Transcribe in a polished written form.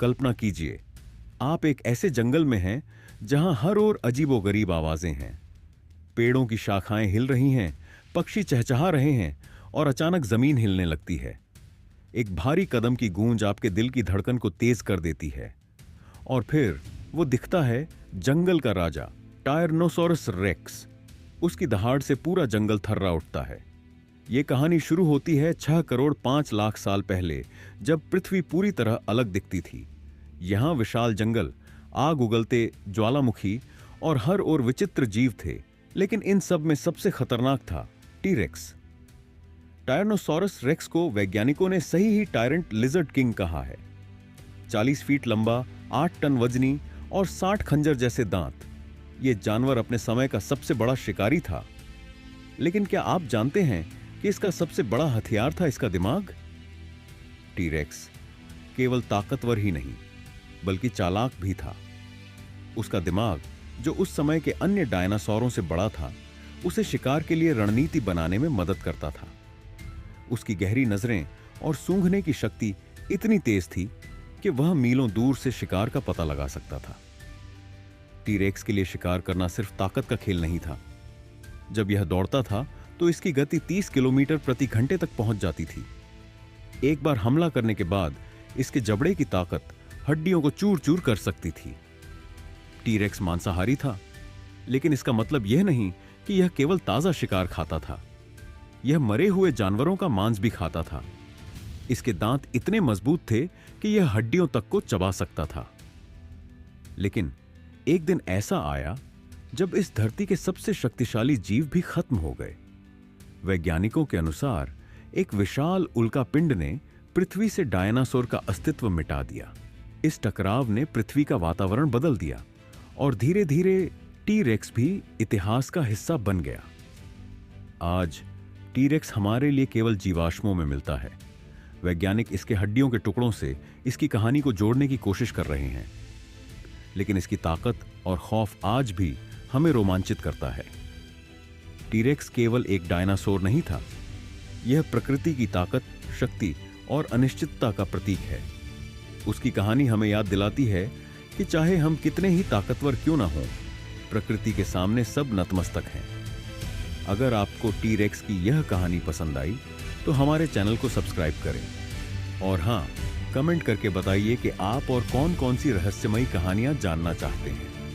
कल्पना कीजिए, आप एक ऐसे जंगल में हैं जहां हर ओर अजीबोगरीब आवाजें हैं। पेड़ों की शाखाएं हिल रही हैं, पक्षी चहचहा रहे हैं और अचानक जमीन हिलने लगती है। एक भारी कदम की गूंज आपके दिल की धड़कन को तेज कर देती है और फिर वो दिखता है, जंगल का राजा टायरनोसोरस रेक्स। उसकी दहाड़ से पूरा जंगल थर्रा उठता है। ये कहानी शुरू होती है 6 करोड़ 5 लाख साल पहले, जब पृथ्वी पूरी तरह अलग दिखती थी। यहां विशाल जंगल, आग उगलते ज्वालामुखी और हर ओर विचित्र जीव थे, लेकिन इन सब में सबसे खतरनाक था टीरेक्स। टायरनोसोरस रेक्स को वैज्ञानिकों ने सही ही टायरेंट लिजर्ड किंग कहा है। 40 फीट लंबा, 8 टन वजनी और 60 खंजर जैसे दांत। यह जानवर अपने समय का सबसे बड़ा शिकारी था। लेकिन क्या आप जानते हैं कि इसका सबसे बड़ा हथियार था इसका दिमाग? टीरेक्स केवल ताकतवर ही नहीं, बल्कि चालाक भी था। उसका दिमाग, जो उस समय के अन्य डायनासोरों से बड़ा था, उसे शिकार के लिए रणनीति बनाने में मदद करता था। उसकी गहरी नजरें और सूंघने की शक्ति इतनी तेज थी कि वह मीलों दूर से शिकार का पता लगा सकता था। टीरेक्स के लिए शिकार करना सिर्फ ताकत का खेल नहीं था। जब यह दौड़ता था तो इसकी गति 30 किलोमीटर प्रति घंटे तक पहुंच जाती थी। एक बार हमला करने के बाद इसके जबड़े की ताकत हड्डियों को चूर चूर कर सकती थी। टीरेक्स मांसाहारी था, लेकिन इसका मतलब यह नहीं कि यह केवल ताजा शिकार खाता था। यह मरे हुए जानवरों का मांस भी खाता था। इसके दांत इतने मजबूत थे कि यह हड्डियों तक को चबा सकता था। लेकिन एक दिन ऐसा आया जब इस धरती के सबसे शक्तिशाली जीव भी खत्म हो गए। वैज्ञानिकों के अनुसार एक विशाल उल्कापिंड ने पृथ्वी से डायनासोर का अस्तित्व मिटा दिया। इस टकराव ने पृथ्वी का वातावरण बदल दिया और धीरे धीरे टीरेक्स भी इतिहास का हिस्सा बन गया। आज टीरेक्स हमारे लिए केवल जीवाश्मों में मिलता है। वैज्ञानिक इसके हड्डियों के टुकड़ों से इसकी कहानी को जोड़ने की कोशिश कर रहे हैं, लेकिन इसकी ताकत और खौफ आज भी हमें रोमांचित करता है। टीरेक्स केवल एक डायनासोर नहीं था, यह प्रकृति की ताकत, शक्ति और अनिश्चितता का प्रतीक है। उसकी कहानी हमें याद दिलाती है कि चाहे हम कितने ही ताकतवर क्यों ना हों, प्रकृति के सामने सब नतमस्तक हैं। अगर आपको टीरेक्स की यह कहानी पसंद आई तो हमारे चैनल को सब्सक्राइब करें और हां, कमेंट करके बताइए कि आप और कौन कौन सी रहस्यमयी कहानियां जानना चाहते हैं।